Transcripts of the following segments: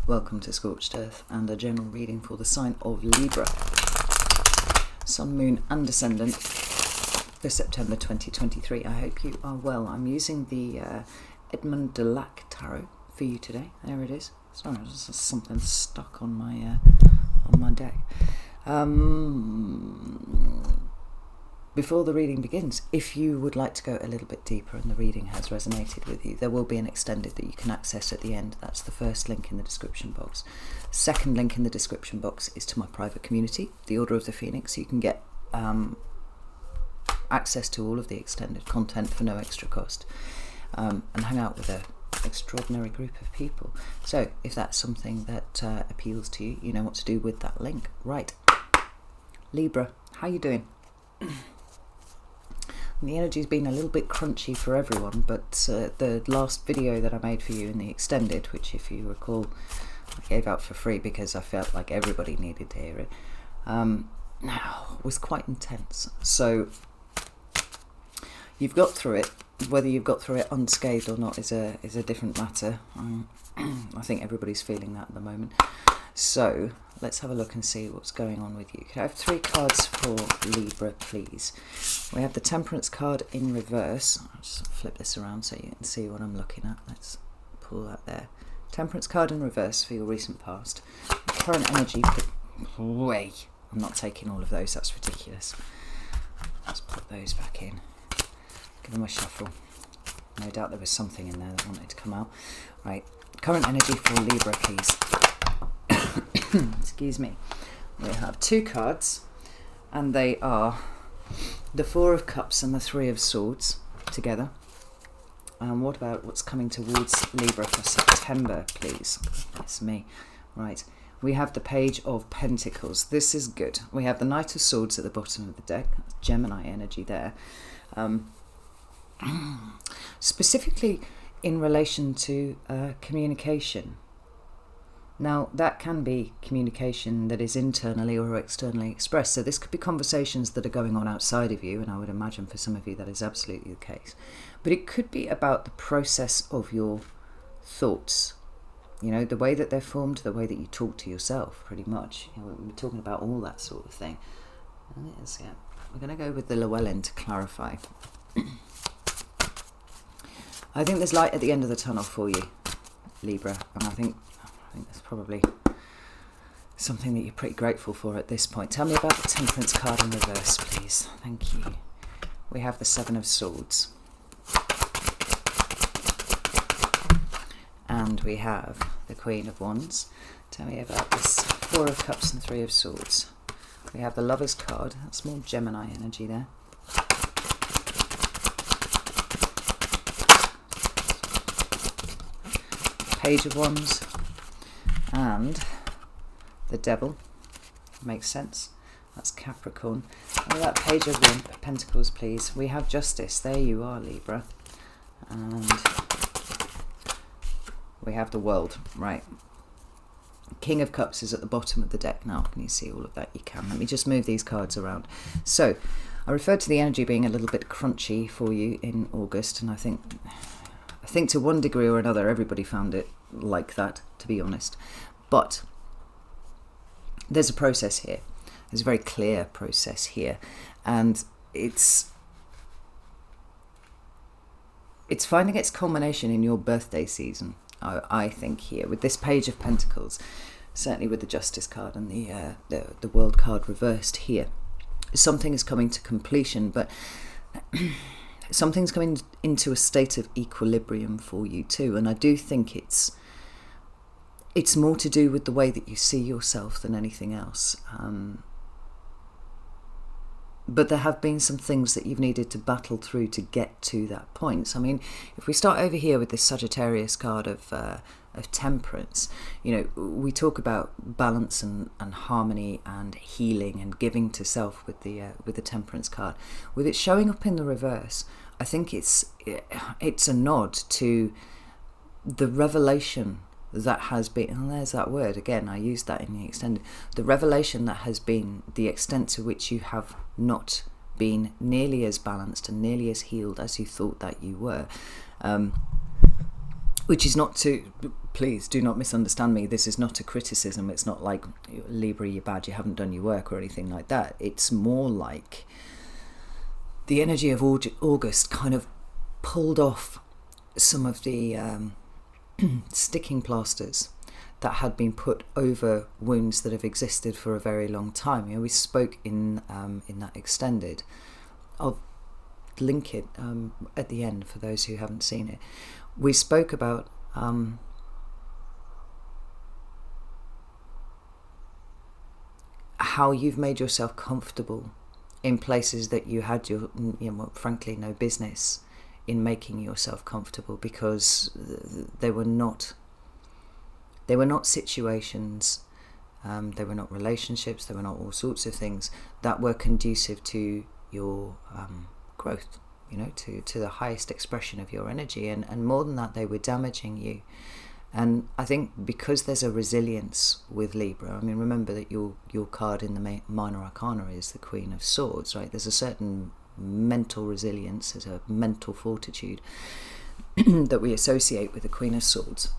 Welcome to Scorched Earth and a general reading for the sign of Libra, Sun, Moon and Ascendant for September 2023. I hope you are well. I'm using the Edmund de Lac Tarot for you today. There it is. Sorry, there's something stuck on my deck. Before the reading begins, if you would like to go a little bit deeper and the reading has resonated with you, there will be an extended that you can access at the end. That's the first link in the description box. Second link in the description box is to my private community, the Order of the Phoenix. You can get access to all of the extended content for no extra cost, and hang out with an extraordinary group of people. So if that's something that appeals to you, you know what to do with that link. Right, Libra, how you doing? The energy's been a little bit crunchy for everyone, but the last video that I made for you in the extended, which if you recall I gave out for free because I felt like everybody needed to hear it, was quite intense. So you've got through it. Whether you've got through it unscathed or not is a different matter. I think everybody's feeling that at the moment. So let's have a look and see what's going on with you. Can I have 3 cards for Libra, please? We have the Temperance card in reverse. I'll just flip this around so you can see what I'm looking at. Let's pull that there. Temperance card in reverse for your recent past. Current energy. Way. I'm not taking all of those. That's ridiculous. Let's put those back in. Give them a shuffle. No doubt there was something in there that wanted to come out. Right. Current energy for Libra, please. Excuse me. We have 2 cards, and they are the 4 of Cups and the 3 of Swords together. And what about what's coming towards Libra for September, please? That's me. Right. We have the Page of Pentacles. This is good. We have the Knight of Swords at the bottom of the deck. That's Gemini energy there. Specifically in relation to communication. Now, that can be communication that is internally or externally expressed. So this could be conversations that are going on outside of you, and I would imagine for some of you that is absolutely the case. But it could be about the process of your thoughts. You know, the way that they're formed, the way that you talk to yourself, pretty much. You know, we're talking about all that sort of thing. And we're going to go with the Llewellyn to clarify. I think there's light at the end of the tunnel for you, Libra, and I think that's probably something that you're pretty grateful for at this point. Tell me about the Temperance card in reverse, please. Thank you. We have the 7 of Swords. And we have the Queen of Wands. Tell me about this 4 of Cups and 3 of Swords. We have the Lover's card. That's more Gemini energy there. Page of Wands. And the Devil. Makes sense. That's Capricorn. And that Page of Pentacles, please. We have Justice. There you are, Libra. And we have the World. Right. King of Cups is at the bottom of the deck now. Can you see all of that? You can. Let me just move these cards around. So, I referred to the energy being a little bit crunchy for you in August, and I think to one degree or another everybody found it like that, to be honest. But there's a process here. There's a very clear process here, and it's finding its culmination in your birthday season, I think, here with this Page of Pentacles, certainly with the Justice card and the World card reversed here. Something is coming to completion, but something's coming into a state of equilibrium for you too, and I do think it's more to do with the way that you see yourself than anything else. But there have been some things that you've needed to battle through to get to that point. So, I mean, if we start over here with this Sagittarius card of Temperance, you know, we talk about balance and harmony and healing and giving to self with the Temperance card. With it showing up in the reverse, I think it's a nod to the revelation that has been, and there's that word again, I used that in the extended, the revelation that has been the extent to which you have not been nearly as balanced and nearly as healed as you thought that you were, which is not to please do not misunderstand me. This is not a criticism. It's not like, Libra, you're bad, you haven't done your work or anything like that. It's more like the energy of August kind of pulled off some of the sticking plasters that had been put over wounds that have existed for a very long time. We spoke in that extended. I'll link it at the end for those who haven't seen it. We spoke about how you've made yourself comfortable in places that you had frankly no business in making yourself comfortable, because they were not situations, they were not relationships, they were not all sorts of things that were conducive to your growth, to the highest expression of your energy, and more than that, they were damaging you. And I think because there's a resilience with Libra, remember that your card in the minor arcana is the Queen of Swords, right? There's a certain mental resilience, there's a mental fortitude that we associate with the Queen of Swords.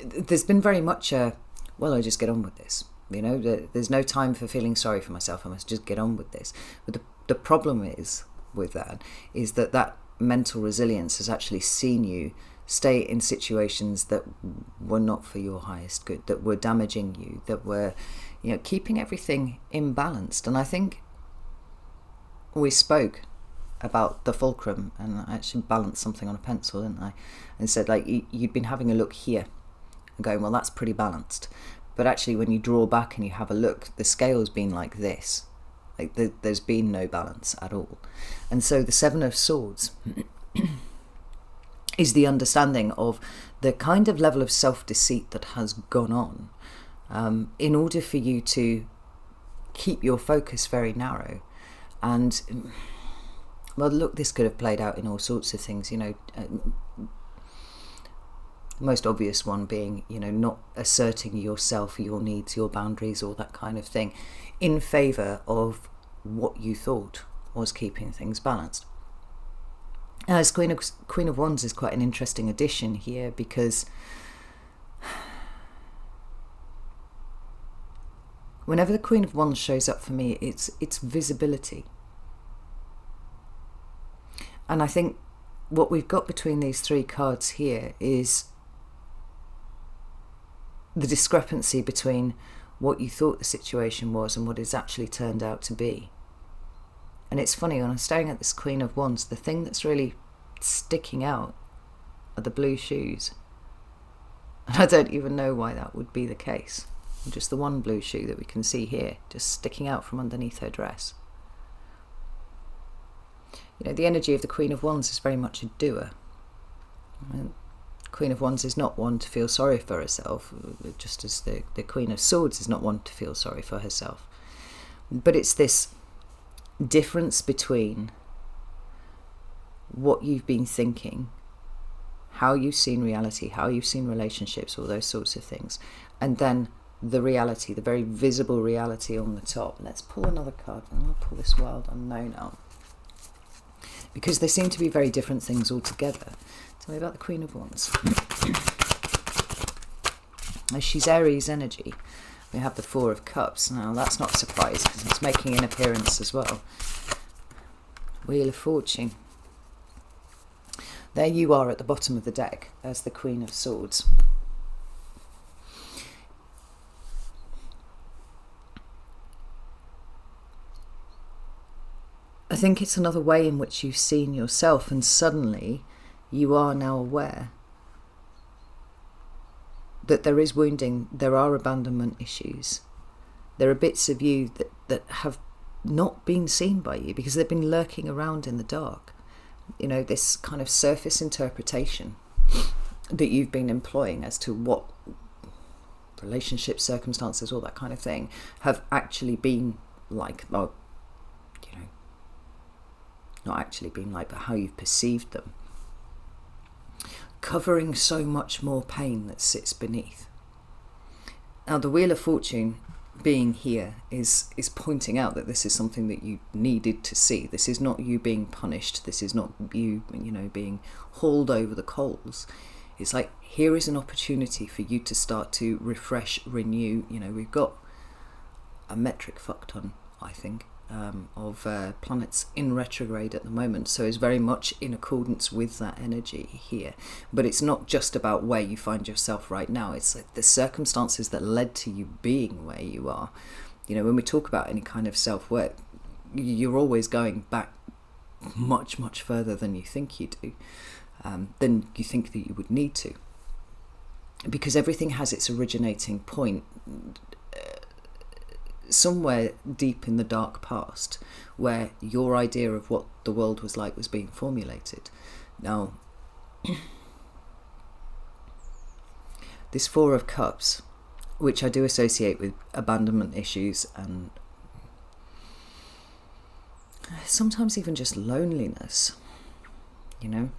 There's been very much I just get on with this. There's no time for feeling sorry for myself. I must just get on with this. But the problem is with that is that mental resilience has actually seen you stay in situations that were not for your highest good, that were damaging you, that were, keeping everything imbalanced. And I think we spoke about the fulcrum, and I actually balanced something on a pencil, didn't I? And said, you'd been having a look here and going, well, that's pretty balanced. But actually, when you draw back and you have a look, the scale's been like this. There's been no balance at all. And so the Seven of Swords is the understanding of the kind of level of self-deceit that has gone on in order for you to keep your focus very narrow. And, well, look, this could have played out in all sorts of things, most obvious one being, not asserting yourself, your needs, your boundaries, all that kind of thing, in favour of what you thought was keeping things balanced. As Queen of Wands is quite an interesting addition here, because whenever the Queen of Wands shows up for me, it's visibility. And I think what we've got between these three cards here is the discrepancy between what you thought the situation was and what it's actually turned out to be. And it's funny, when I'm staring at this Queen of Wands, the thing that's really sticking out are the blue shoes. And I don't even know why that would be the case. Just the one blue shoe that we can see here, just sticking out from underneath her dress. The energy of the Queen of Wands is very much a doer. Queen of Wands is not one to feel sorry for herself, just as the Queen of Swords is not one to feel sorry for herself. But it's this difference between what you've been thinking, how you've seen reality, how you've seen relationships, all those sorts of things, and then the reality, the very visible reality on the top. Let's pull another card, and I'll pull this Wild Unknown out, because they seem to be very different things altogether. Tell me about the Queen of Wands. She's Aries energy. We have the Four of Cups. Now, that's not a surprise, because it's making an appearance as well. Wheel of Fortune. There you are at the bottom of the deck as the Queen of Swords. I think it's another way in which you've seen yourself, and suddenly you are now aware that there is wounding, there are abandonment issues, there are bits of you that have not been seen by you because they've been lurking around in the dark. This kind of surface interpretation that you've been employing as to what relationships, circumstances, all that kind of thing have actually been like, not actually been like, but how you've perceived them, covering so much more pain that sits beneath. Now, the Wheel of Fortune being here is pointing out that this is something that you needed to see. This is not you being punished. This is not you, being hauled over the coals. It's like, here is an opportunity for you to start to refresh, renew. You know, we've got a metric fuck ton, I think, of planets in retrograde at the moment, so it's very much in accordance with that energy here. But it's not just about where you find yourself right now, it's like the circumstances that led to you being where you are. You know, when we talk about any kind of self-work, you're always going back much, much further than you think you do, than you think that you would need to, because everything has its originating point somewhere deep in the dark past, where your idea of what the world was like was being formulated. Now, this Four of Cups, which I do associate with abandonment issues and sometimes even just loneliness, you know.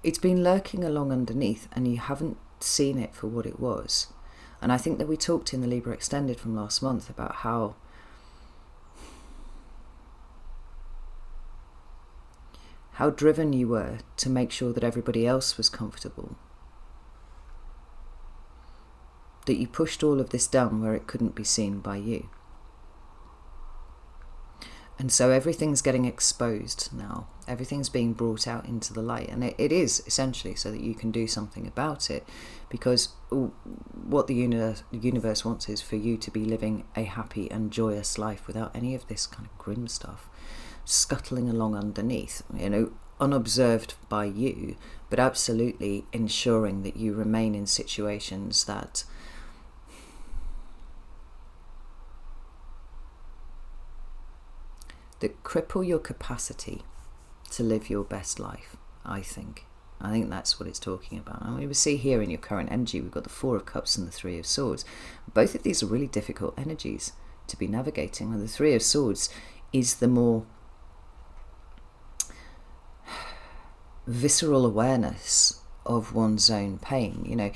It's been lurking along underneath and you haven't seen it for what it was. And I think that we talked in the Libra Extended from last month about how driven you were to make sure that everybody else was comfortable, that you pushed all of this down where it couldn't be seen by you. And so everything's getting exposed now. Everything's being brought out into the light. And it is essentially so that you can do something about it. Because what the universe wants is for you to be living a happy and joyous life without any of this kind of grim stuff scuttling along underneath, you know, unobserved by you, but absolutely ensuring that you remain in situations that cripple your capacity to live your best life, I think. I think that's what it's talking about. And we see here in your current energy, we've got the Four of Cups and the Three of Swords. Both of these are really difficult energies to be navigating. And the Three of Swords is the more visceral awareness of one's own pain. You know,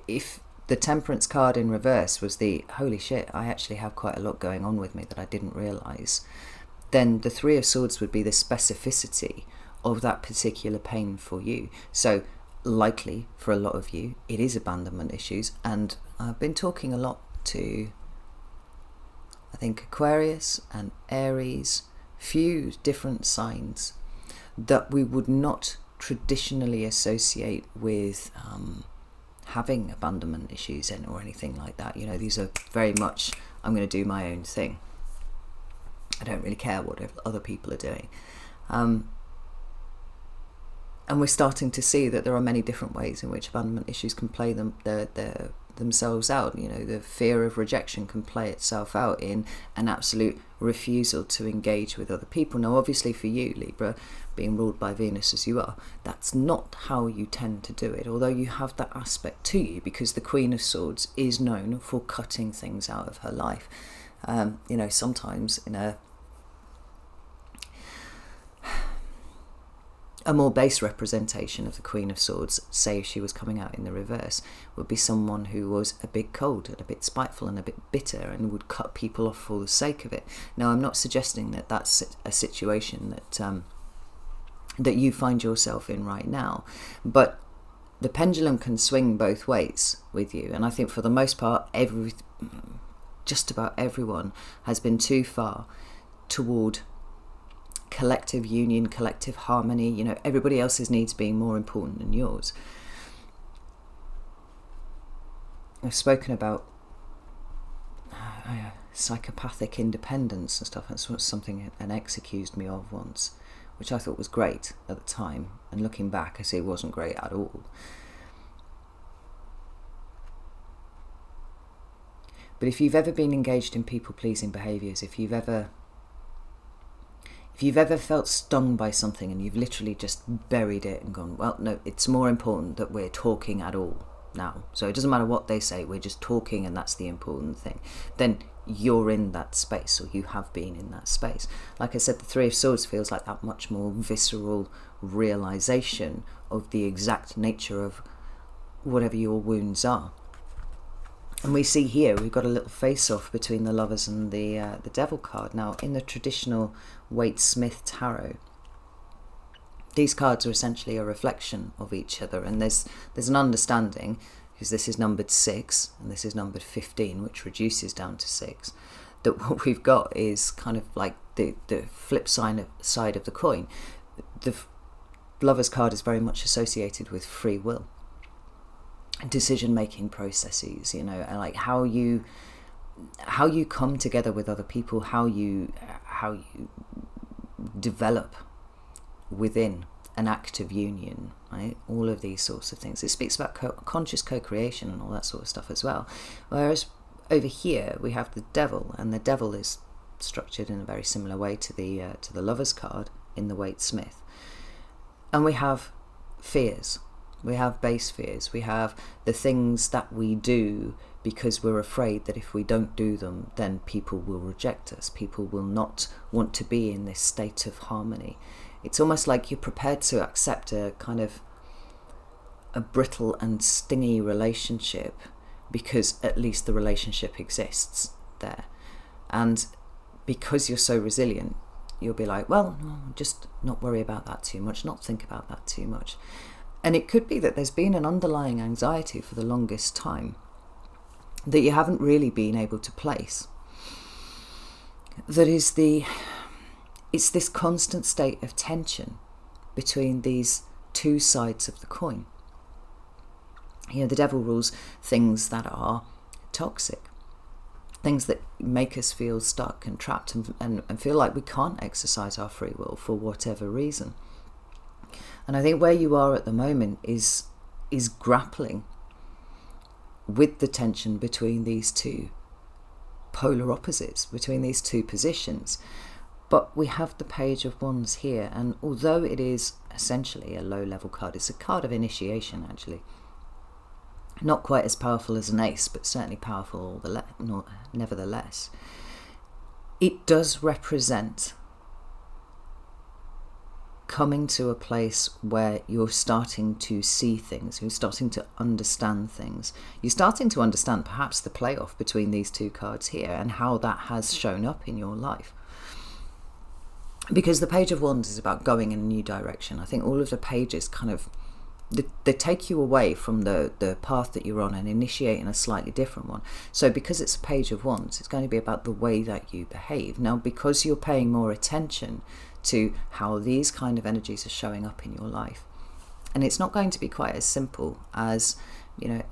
if the Temperance card in reverse was the, holy shit, I actually have quite a lot going on with me that I didn't realise, then the Three of Swords would be the specificity of that particular pain for you. So likely for a lot of you it is abandonment issues, and I've been talking a lot to, I think, Aquarius and Aries, few different signs that we would not traditionally associate with having abandonment issues or anything like that. You know, these are very much, I'm going to do my own thing. I don't really care what other people are doing. And we're starting to see that there are many different ways in which abandonment issues can play themselves out. You know, the fear of rejection can play itself out in an absolute refusal to engage with other people. Now, obviously for you, Libra, being ruled by Venus as you are, that's not how you tend to do it, although you have that aspect to you, because the Queen of Swords is known for cutting things out of her life. You know, sometimes in a more base representation of the Queen of Swords, say if she was coming out in the reverse, would be someone who was a bit cold and a bit spiteful and a bit bitter and would cut people off for the sake of it. Now, I'm not suggesting that that's a situation that you find yourself in right now, but the pendulum can swing both ways with you, and I think for the most part, just about everyone has been too far toward collective union, collective harmony, you know, everybody else's needs being more important than yours. I've spoken about psychopathic independence and stuff. That's something an ex accused me of once, which I thought was great at the time, and looking back I see it wasn't great at all. But if you've ever been engaged in people-pleasing behaviours, if you've ever felt stung by something and you've literally just buried it and gone, well, no, it's more important that we're talking at all now. So it doesn't matter what they say, we're just talking and that's the important thing. Then you're in that space, or you have been in that space. Like I said, the Three of Swords feels like that much more visceral realisation of the exact nature of whatever your wounds are. And we see here, we've got a little face-off between the Lovers and the Devil card. Now, in the traditional Waite-Smith tarot, these cards are essentially a reflection of each other, and there's an understanding, because this is numbered 6 and this is numbered 15, which reduces down to 6, that what we've got is kind of like the flip side of the coin. The Lover's card is very much associated with free will, decision-making processes, and like how you come together with other people, how you develop within an active union, right? All of these sorts of things. It speaks about conscious co-creation and all that sort of stuff as well. Whereas over here we have the Devil, and the Devil is structured in a very similar way to the Lover's card in the Waite-Smith. And we have fears. We have base fears. We have the things that we do because we're afraid that if we don't do them, then people will reject us. People will not want to be in this state of harmony. It's almost like you're prepared to accept a kind of a brittle and stingy relationship because at least the relationship exists there. And because you're so resilient, you'll be like, well, no, just not worry about that too much, not think about that too much. And it could be that there's been an underlying anxiety for the longest time that you haven't really been able to place. That is it's this constant state of tension between these two sides of the coin. The Devil rules things that are toxic, things that make us feel stuck and trapped and feel like we can't exercise our free will for whatever reason. And I think where you are at the moment is grappling with the tension between these two polar opposites, between these two positions. But we have the Page of Wands here, and although it is essentially a low-level card, it's a card of initiation, actually. Not quite as powerful as an ace, but certainly powerful nevertheless. It does represent coming to a place where you're starting to see things, you're starting to understand things. You're starting to understand perhaps the playoff between these two cards here and how that has shown up in your life. Because the Page of Wands is about going in a new direction. I think all of the pages kind of, they take you away from the path that you're on and initiate in a slightly different one. So because it's a Page of Wands, it's going to be about the way that you behave. Now, because you're paying more attention to how these kind of energies are showing up in your life, and it's not going to be quite as simple as,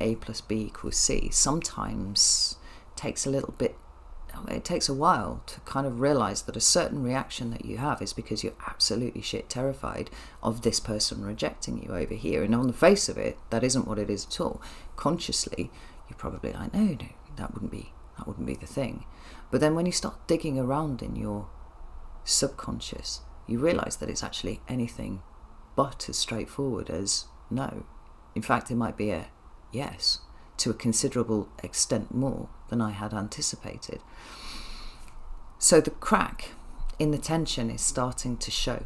A plus B equals C. Sometimes it takes a while to kind of realize that a certain reaction that you have is because you're absolutely shit terrified of this person rejecting you over here. And on the face of it, that isn't what it is at all. Consciously, you're probably like, no, that wouldn't be the thing. But then when you start digging around in your subconscious, you realize that it's actually anything but as straightforward as no. In fact, it might be a yes, to a considerable extent more than I had anticipated. So the crack in the tension is starting to show,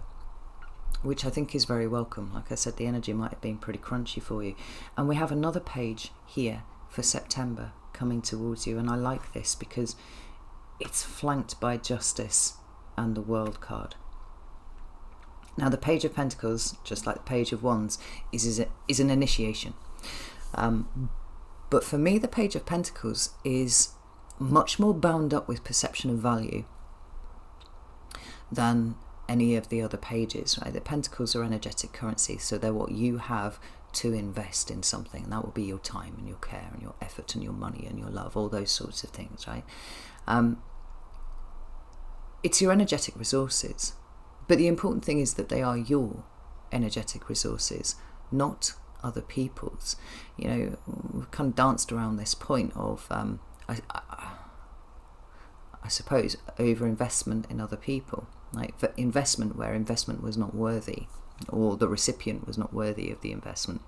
which I think is very welcome. Like I said, the energy might have been pretty crunchy for you. And we have another page here for September coming towards you, and I like this because it's flanked by Justice and the World card. Now the Page of Pentacles, just like the Page of Wands, is an initiation. But for me, the Page of Pentacles is much more bound up with perception of value than any of the other pages, right? The Pentacles are energetic currency, so they're what you have to invest in something, and that will be your time and your care and your effort and your money and your love, all those sorts of things, right? It's your energetic resources, but the important thing is that they are your energetic resources, not other people's. We've kind of danced around this point of I suppose over-investment in other people, like for investment where investment was not worthy, or the recipient was not worthy of the investment.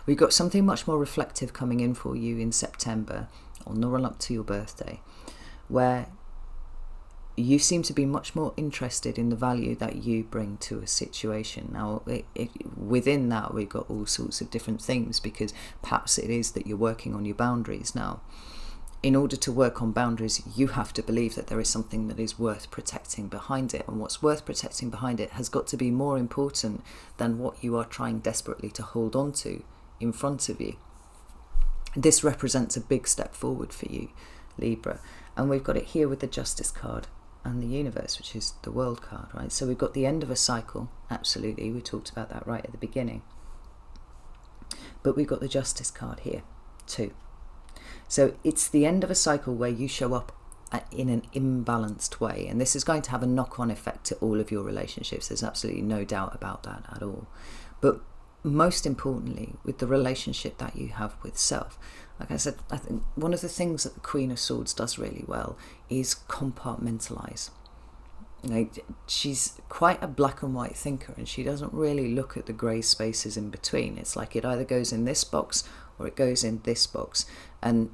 We've got something much more reflective coming in for you in September, on the run up to your birthday, where you seem to be much more interested in the value that you bring to a situation. Now, within that, we've got all sorts of different things, because perhaps it is that you're working on your boundaries now. in order to work on boundaries, you have to believe that there is something that is worth protecting behind it. And what's worth protecting behind it has got to be more important than what you are trying desperately to hold on to in front of you. This represents a big step forward for you, Libra. And we've got it here with the Justice card and the Universe, which is the World card, right? So we've got the end of a cycle, absolutely. We talked about that right at the beginning. But we've got the Justice card here too. So it's the end of a cycle where you show up in an imbalanced way. And this is going to have a knock-on effect to all of your relationships. There's absolutely no doubt about that at all. But most importantly, with the relationship that you have with self, like I said, I think one of the things that the Queen of Swords does really well is compartmentalize. You know, she's quite a black and white thinker, and she doesn't really look at the grey spaces in between. It's like it either goes in this box or it goes in this box, and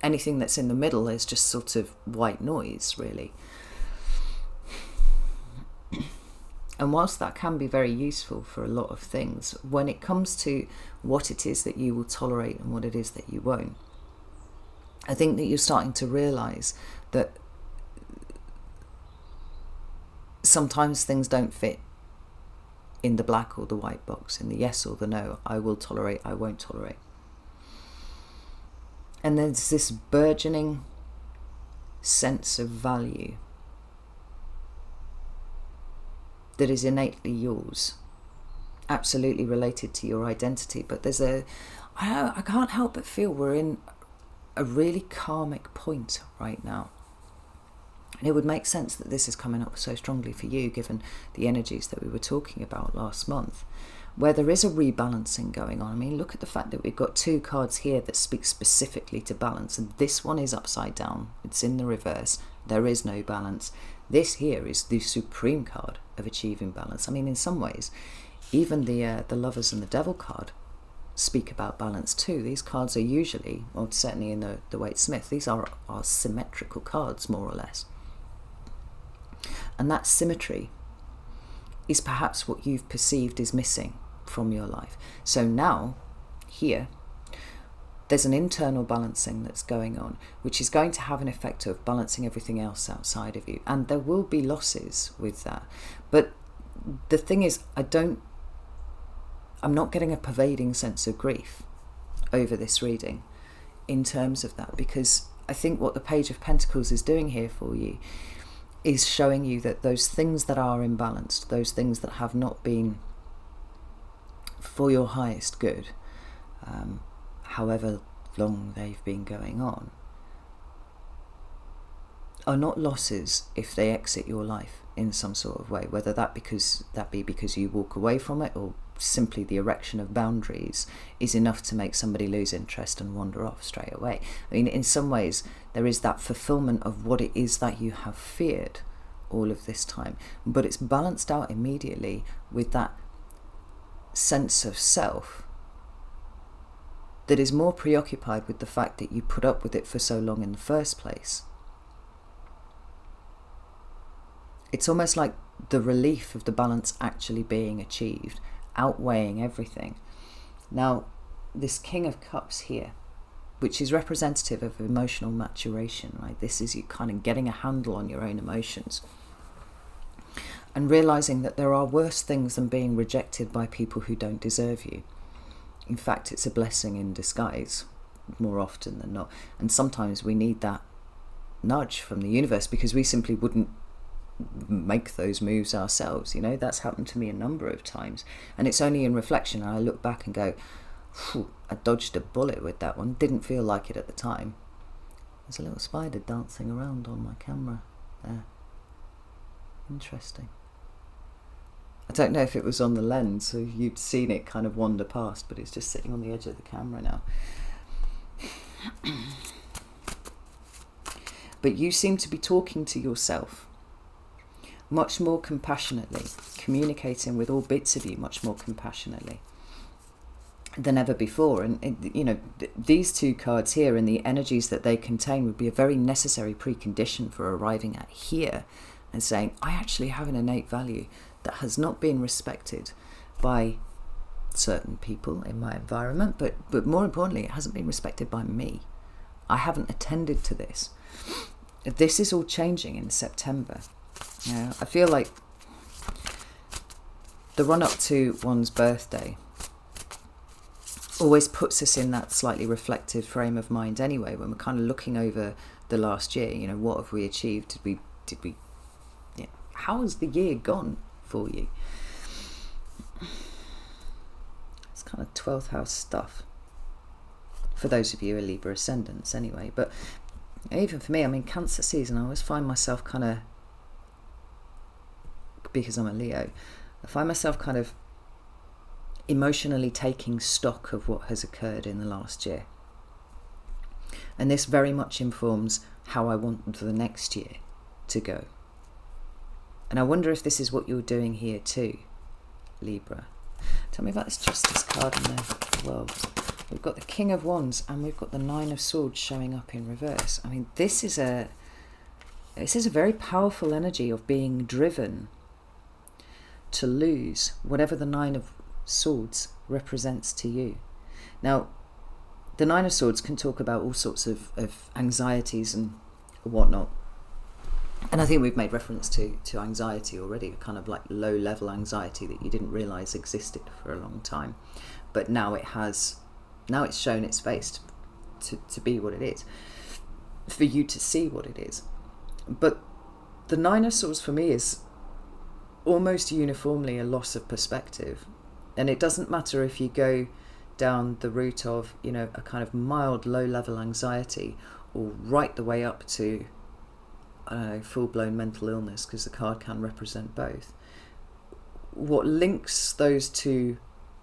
anything that's in the middle is just sort of white noise, really. And whilst that can be very useful for a lot of things, when it comes to what it is that you will tolerate and what it is that you won't, I think that you're starting to realise that sometimes things don't fit in the black or the white box, in the yes or the no. I will tolerate, I won't tolerate. And there's this burgeoning sense of value that is innately yours, absolutely related to your identity. But there's I can't help but feel we're in a really karmic point right now. And it would make sense that this is coming up so strongly for you, given the energies that we were talking about last month, where there is a rebalancing going on. I mean, look at the fact that we've got two cards here that speak specifically to balance, and this one is upside down. It's in the reverse. There is no balance. This here is the supreme card of achieving balance. I mean, in some ways, even the Lovers and the Devil card speak about balance too. These cards are usually, or certainly in the Waite Smith, these are symmetrical cards, more or less. And that symmetry is perhaps what you've perceived is missing from your life. So now, here, there's an internal balancing that's going on, which is going to have an effect of balancing everything else outside of you. And there will be losses with that. But the thing is, I'm not getting a pervading sense of grief over this reading in terms of that, because I think what the Page of Pentacles is doing here for you is showing you that those things that are imbalanced, those things that have not been for your highest good, however long they've been going on, are not losses if they exit your life in some sort of way, whether that be because you walk away from it, or simply the erection of boundaries is enough to make somebody lose interest and wander off straight away. I mean, in some ways, there is that fulfillment of what it is that you have feared all of this time, but it's balanced out immediately with that sense of self that is more preoccupied with the fact that you put up with it for so long in the first place. It's almost like the relief of the balance actually being achieved, outweighing everything. Now, this King of Cups here, which is representative of emotional maturation, right? This is you kind of getting a handle on your own emotions and realizing that there are worse things than being rejected by people who don't deserve you. In fact, it's a blessing in disguise more often than not. And sometimes we need that nudge from the universe because we simply wouldn't make those moves ourselves. You know, that's happened to me a number of times. And it's only in reflection I look back and go, I dodged a bullet with that one. Didn't feel like it at the time. There's a little spider dancing around on my camera there. Interesting. I don't know if it was on the lens, so you'd seen it kind of wander past, but it's just sitting on the edge of the camera now. But you seem to be talking to yourself much more compassionately, communicating with all bits of you much more compassionately than ever before. And you know, these two cards here and the energies that they contain would be a very necessary precondition for arriving at here and saying, I actually have an innate value that has not been respected by certain people in my environment, but more importantly, it hasn't been respected by me. I haven't attended to this. This is all changing in September. You know, I feel like the run up to one's birthday always puts us in that slightly reflective frame of mind anyway, when we're kind of looking over the last year. You know, what have we achieved? Did we yeah, how has the year gone for you? It's kind of 12th house stuff for those of you who are Libra ascendants anyway. But even for me, I mean, Cancer season, I always find myself kind of, because I'm a Leo, I find myself kind of emotionally taking stock of what has occurred in the last year. And this very much informs how I want the next year to go. And I wonder if this is what you're doing here too, Libra. Tell me about this Justice card in the world. We've got the King of Wands and we've got the Nine of Swords showing up in reverse. I mean, this is a very powerful energy of being driven to lose whatever the Nine of Swords represents to you. Now, the Nine of Swords can talk about all sorts of anxieties and whatnot. And I think we've made reference to anxiety already, kind of like low-level anxiety that you didn't realise existed for a long time. But now it's shown its face to be what it is, for you to see what it is. But the Nine of Swords for me is almost uniformly a loss of perspective. And it doesn't matter if you go down the route of, you know, a kind of mild low-level anxiety, or right the way up to, I don't know, full-blown mental illness, because the card can represent both. What links those two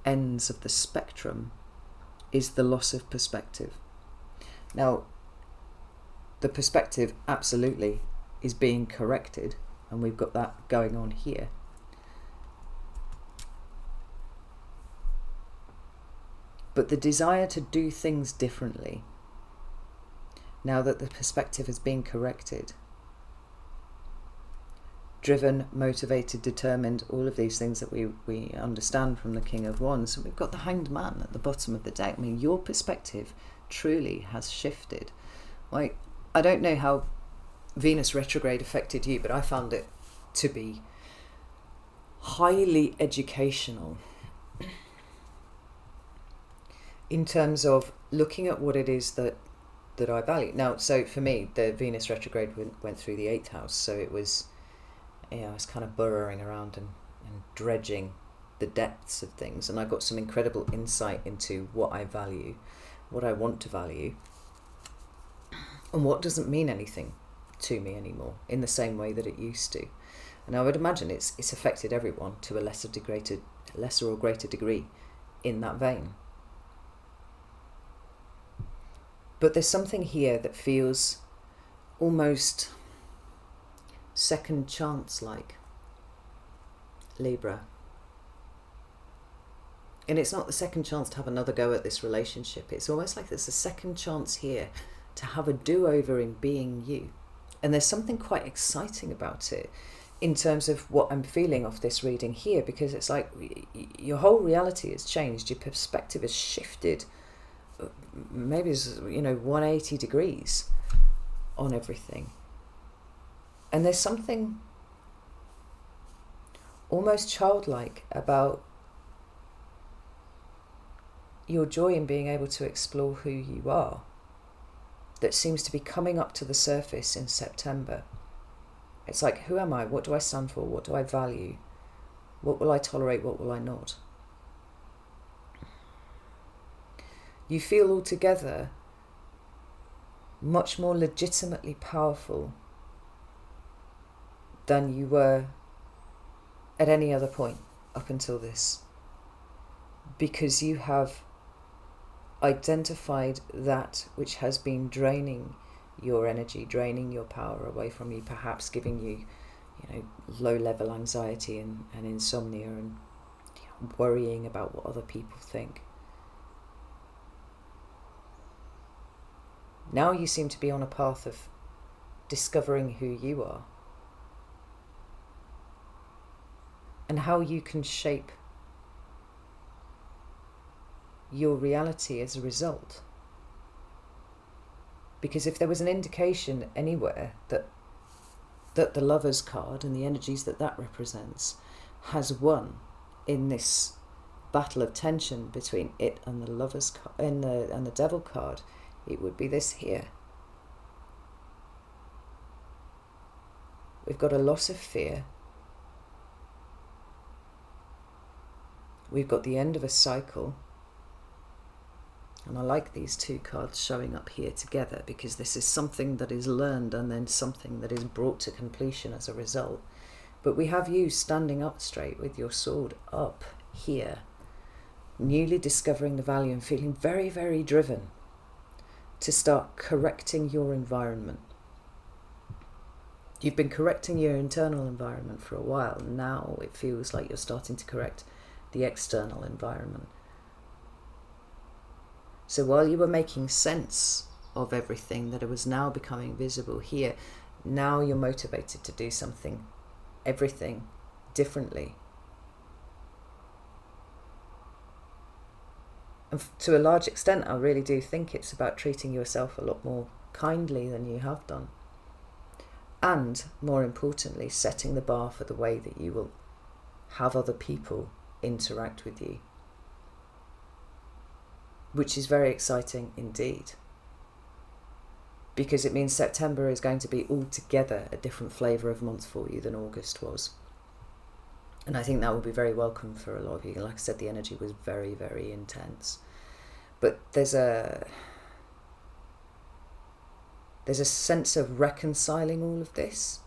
ends of the spectrum is the loss of perspective. Now, the perspective absolutely is being corrected, and we've got that going on here. But the desire to do things differently, now that the perspective has been corrected, driven, motivated, determined, all of these things that we understand from the King of Wands. And we've got the Hanged Man at the bottom of the deck. I mean, your perspective truly has shifted. Like, I don't know how Venus retrograde affected you, but I found it to be highly educational in terms of looking at what it is that I value. Now, so for me, the Venus retrograde went through the 8th house, so it was, I was kind of burrowing around and dredging the depths of things, and I got some incredible insight into what I value, what I want to value, and what doesn't mean anything to me anymore in the same way that it used to. And I would imagine it's affected everyone to a lesser or greater degree in that vein. But there's something here that feels almost second chance like, Libra. And it's not the second chance to have another go at this relationship. It's almost like there's a second chance here to have a do-over in being you. And there's something quite exciting about it in terms of what I'm feeling off this reading here, because it's like your whole reality has changed. Your perspective has shifted, maybe it's, 180 degrees on everything. And there's something almost childlike about your joy in being able to explore who you are that seems to be coming up to the surface in September. It's like, who am I? What do I stand for? What do I value? What will I tolerate? What will I not? You feel altogether much more legitimately powerful than you were at any other point up until this, because you have identified that which has been draining your energy, draining your power away from you, perhaps giving you, low-level anxiety and insomnia and worrying about what other people think. Now you seem to be on a path of discovering who you are and how you can shape your reality as a result. Because if there was an indication anywhere that the Lover's card and the energies that represents has won in this battle of tension between it and the Lover's card and the Devil card, it would be this here. We've got a loss of fear. We've got the end of a cycle. And I like these two cards showing up here together, because this is something that is learned and then something that is brought to completion as a result. But we have you standing up straight with your sword up here, newly discovering the value and feeling very, very driven to start correcting your environment. You've been correcting your internal environment for a while. Now it feels like you're starting to correct the external environment. So while you were making sense of everything that was now becoming visible here, now you're motivated to do everything differently. And to a large extent, I really do think it's about treating yourself a lot more kindly than you have done. And more importantly, setting the bar for the way that you will have other people interact with you, which is very exciting indeed, because it means September is going to be altogether a different flavour of month for you than August was. And I think that will be very welcome for a lot of you. Like I said, the energy was very, very intense. But there's a sense of reconciling all of this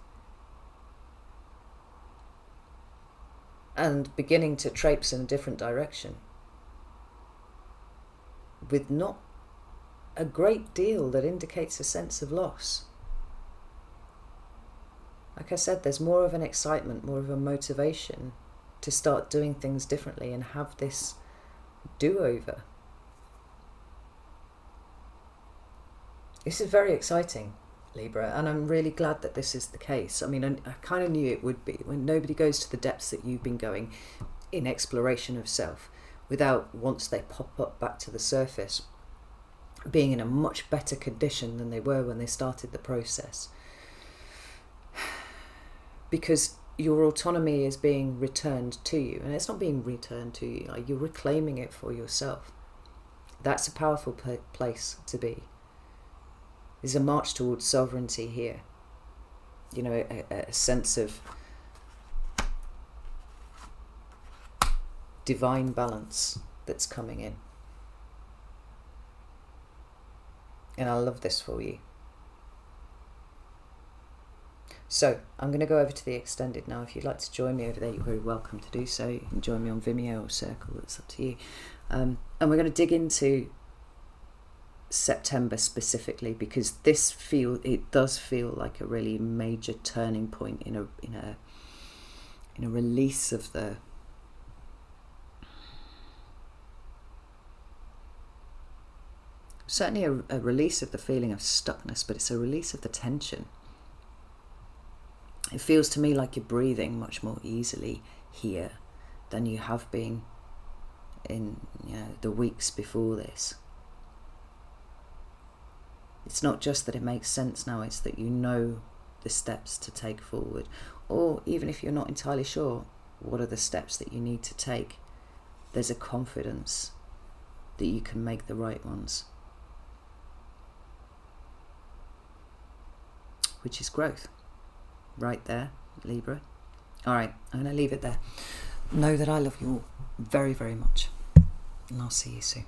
and beginning to traipse in a different direction, with not a great deal that indicates a sense of loss. Like I said, there's more of an excitement, more of a motivation to start doing things differently and have this do-over. This is very exciting, Libra, and I'm really glad that this is the case. I mean, I kind of knew it would be. When nobody goes to the depths that you've been going in exploration of self, without, once they pop up back to the surface, being in a much better condition than they were when they started the process. Because your autonomy is being returned to you, and it's not being returned to you, like you're reclaiming it for yourself. That's a powerful place to be. There's a march towards sovereignty here. You know, a sense of divine balance that's coming in. And I love this for you. So I'm going to go over to the extended now. If you'd like to join me over there, you're very welcome to do so. You can join me on Vimeo or Circle, it's up to you. And we're going to dig into September specifically, because it does feel like a really major turning point in a release of the certainly a release of the feeling of stuckness, but it's a release of the tension. It feels to me like you're breathing much more easily here than you have been in, the weeks before this. It's not just that it makes sense now, it's that you know the steps to take forward. Or even if you're not entirely sure what are the steps that you need to take, there's a confidence that you can make the right ones. Which is growth. Right there, Libra. Alright, I'm going to leave it there. Know that I love you all very, very much. And I'll see you soon.